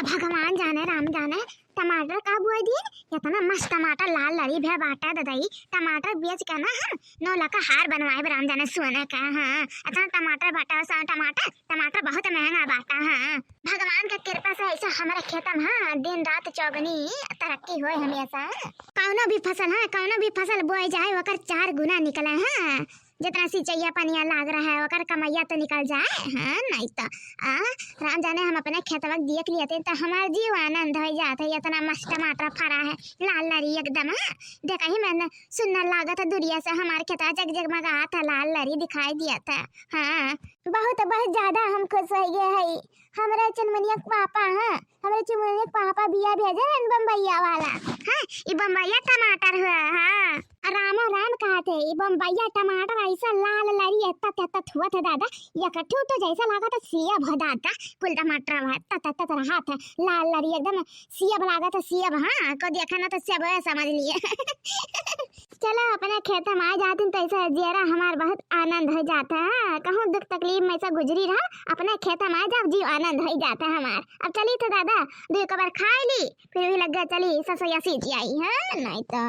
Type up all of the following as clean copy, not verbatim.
भगवान जाने राम जाने टमाटर का बुआ दिन इतना मस्त टमाटर लाल लड़ी भे बाटा ददाई टमाटर बेच के ना हम 9 लाख का हार बनवाए राम जाने सोने का। हाँ इतना टमाटर बाटा सा टमाटर टमाटर बहुत महंगा बाटा। हाँ भगवान का कृपा से ऐसा हमारे खेत में हाँ दिन रात चौगनी तरक्की हो हमेशा। कौनो भी फसल बोई जाए वकर 4 गुना निकले। हाँ जितना सिंचाई पानिया लाग रहा है वकर कमैया तो निकल जाए। हाँ नहीं तो राम जाने हम अपने खेतवा देख लिए थे तो हमारा जीव आनंद हो जाता है। इतना मस्त टमाटर फरा है लाल लरी एकदम। देखा ही मैंने सुंदर लगा था दूरिया से हमारे खेतवा जगमगा था लाल लरी दिखाई दिया था। हाँ बहुत ज्यादा हम खुश हो गए है। हमारे चुनमुनिया पापा हमारे चुनमुनिया पापा बिया भेजे बम्बैया वाला। हाँ ये बम्बैया टमाटर हुआ। हाँ राम कहा थे बम्बैया टमाटर ऐसा लाल लरी एत्ता हुआ था दादा इकट्ठू तो जैसा लगा था सेब है दादा। कुल टमाटर रहा था लाल लरी एकदम सेब लगा था सेब। हाँ को देखा ना तो सेब समझ लिए। चलो अपने खेत में आ जाते तो ऐसा जरा हमारा बहुत आनंद हो जाता है। कहूँ दुख तकलीफ में से गुजरी रहा अपने खेत में आ जाओ जीव आनंद हो जाता है हमार। अब चली तो दादा 2 कबार खा ली फिर भी लग गया चली ससुया सीधी आई है नहीं तो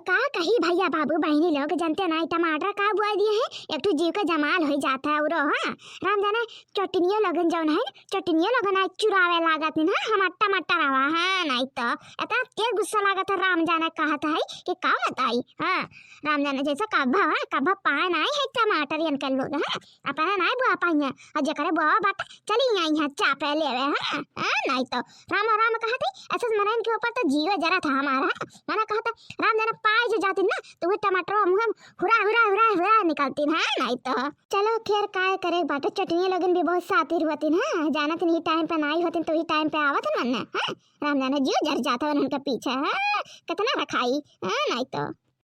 का कही भैया बाबू बहनी लोग जानते नहीं टमाटर का बुआ दिए है एक तो जीव का जमाल हो जाता है। उरो हाँ राम जाने चटनियों लगन जौन है चटनियों लगन है चुरावे लागत ना हम टमाटर आवा। हाँ नहीं तो इतना तेज गुस्सा लागत है राम जाने कहता है कि का बताई। हाँ राम जाने जैसा कब्बा पाए नहीं है टमाटर इनके लोग। हाँ अपना नहीं बुआ पाइए और जकरे बुआ बात चली आई है चापे लेवे। हाँ नहीं तो राम कहते ऐसे मरन के ऊपर तो जीव जरा था हमारा। मैंने कहता राम जाने पाए जो जाती ना तो वो टमाटर मुँह हुरा निकलती है। नहीं तो चलो खैर काय करे बात चटनी लगन भी बहुत सातिर होती है। जाना तो नहीं टाइम पे नहीं होती तो ही टाइम पे आवत मन। राम जाने जीव जर जाता है उनके पीछे। कितना रखाई। नहीं तो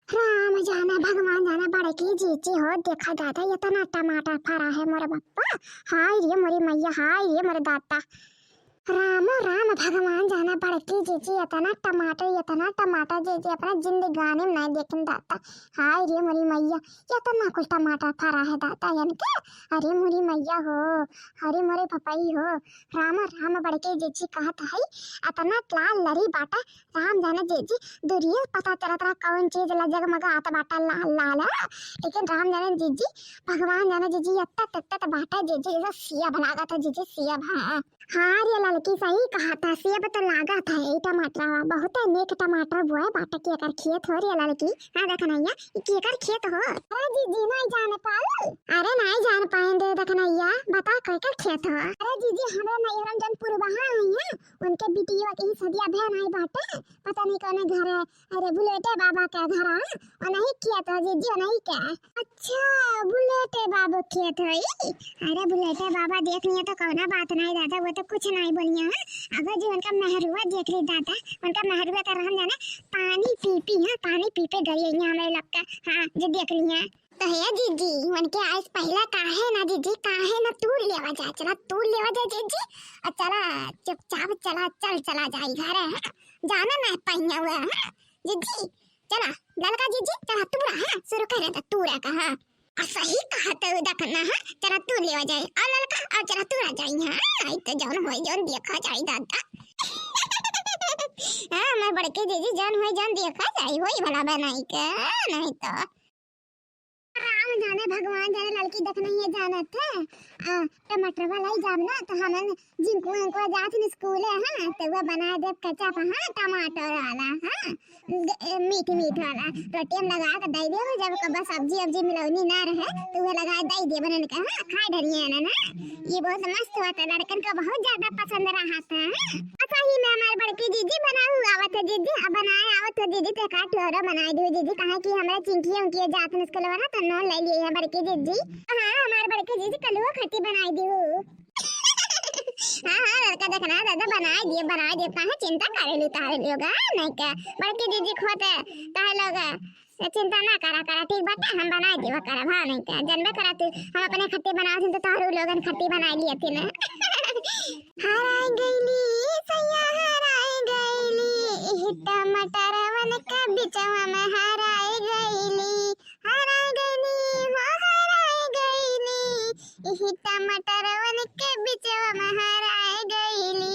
राम जाना भगवान जाना बड़े की जीची हो देखा दादा इतना टमाटर फरा है मोरे बप्पा। हाय रे मोरी मैया हाय रे मोरे दाता राम भगवान जाना बड़की जीजी इतना टमाटर जीजी अपना जिंदगानी में नहीं देखन दाता। हाय रे मोरी मैया इतना कुछ टमाटर फरा है दाता इनके। अरे मोरी मैया हो अरे मोरे पपाई हो राम बड़के जीजी कहता है इतना लाल लरी बाटा राम जाने जीजी दूरिये पता चलता कौन चीज ला जगमगा आता बाटा लाल लेकिन राम जाने जीजी भगवान जाने जीजी इतना बाटा जीजी जैसा सेब लगा था जीजी सेब। हाँ रे लड़की सही कहा था सेब तो लागा था ये टमाटर बहुत नेक टमाटर बुआ बाटा के कर खेत हो रे लड़की। हाँ देखनैया के कर खेत हो। अरे जीजी नहीं जान पाए अरे नहीं जान पाएंगे देखनैया बता कोई कर खेत हो। अरे जीजी हमारे नैहरम जनपुर वहां आई है उनके बिटिया के ही सदिया बहन आई बाटे पता नहीं कौन घर है। अरे बुलेटे बाबा का घर है और नहीं खेत हो जीजी नहीं क्या। अच्छा बुलेटे बाबू खेत है। अरे बुलेटे बाबा देख लिए तो कौन बात नहीं दादा वो तो कुछ नहीं बोलिए। अगर जो उनका महरुआ देख ली दादा उनका महरुआ तो हम जाना पानी पी पे गई हमारे लगता। हाँ जो देख ली है तो है जीजी उनके आज पहला काहे ना जीजी काहे ना तूर लेवा जा चला तूर लेवा जा जीजी और चला चुपचाप चला जाई घर जाना ना पहिया हुआ। जीजी चला लड़का जीजी चला तूरा है शुरू करे तो तूरा का। हाँ सही कहा तो देखना है चला तू लेवा जाए और लड़का और चला तू आ जाए। हाँ तो जौन होई जौन देखा जाए दादा। हाँ मैं बड़के जीजी जौन होई जौन देखा जाए होई भला बनाई के नहीं तो राम जाने भगवान जाने लड़की देखना ही जाना था टमाटर वाला ही जाम ना तो हम जिनको जात न स्कूल है तो वो बना दे कच्चा हाँ टमाटर वाला। हाँ मीठ वाला रोटी में लगा के दे दे जब कब सब्जी मिलौनी ना रहे तो वो लगा दे दे बना के। हाँ खा डरिए ना ये बहुत मस्त हुआ था लड़कन को बहुत ज्यादा पसंद रहा था। अच्छा ही मैं हमारे बड़की जीजी बनाऊ आवत है जीजी अब बनाए आवत है जीजी तो काट और बनाए दो जीजी कहा कि हमारे चिंकियां उनकी जात न स्कूल वाला तो नॉन ले लिए है बड़की जीजी। हाँ हमारे बड़की जीजी कलुआ खट्टी बनाई दी। हाँ लड़का देखना दादा बनाए दिए कहाँ चिंता करे ली तारे लोग नहीं क्या बड़की जीजी खोते तारे लोग चिंता ना करा ठीक बात हम बनाए दिए करा। हाँ नहीं क्या जन्मे करा तू हम अपने खट्टी बनाओ तो तारू लोगन खट्टी बनाई लिए थी ना। हराई गईली सैया हराई गईली टमाटर वन का बिचवा में हराई गईली टमाटर वन के बिचवा में हराई गईली।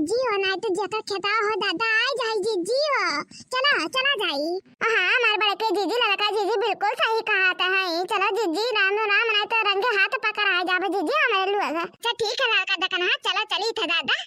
जिज्जी हो नहीं तो जेकर खेता हो दादा आ जाई जिज्जी हो चला चला जाई। हाँ हमारे बड़े के जीजी लड़का जीजी बिल्कुल सही कहा था है चलो जीजी राम राम नहीं तो रंगे हाथ पकड़ आ जाबे जीजी हमारे लुआ। अच्छा ठीक है लड़का देखना चला चली थे दादा।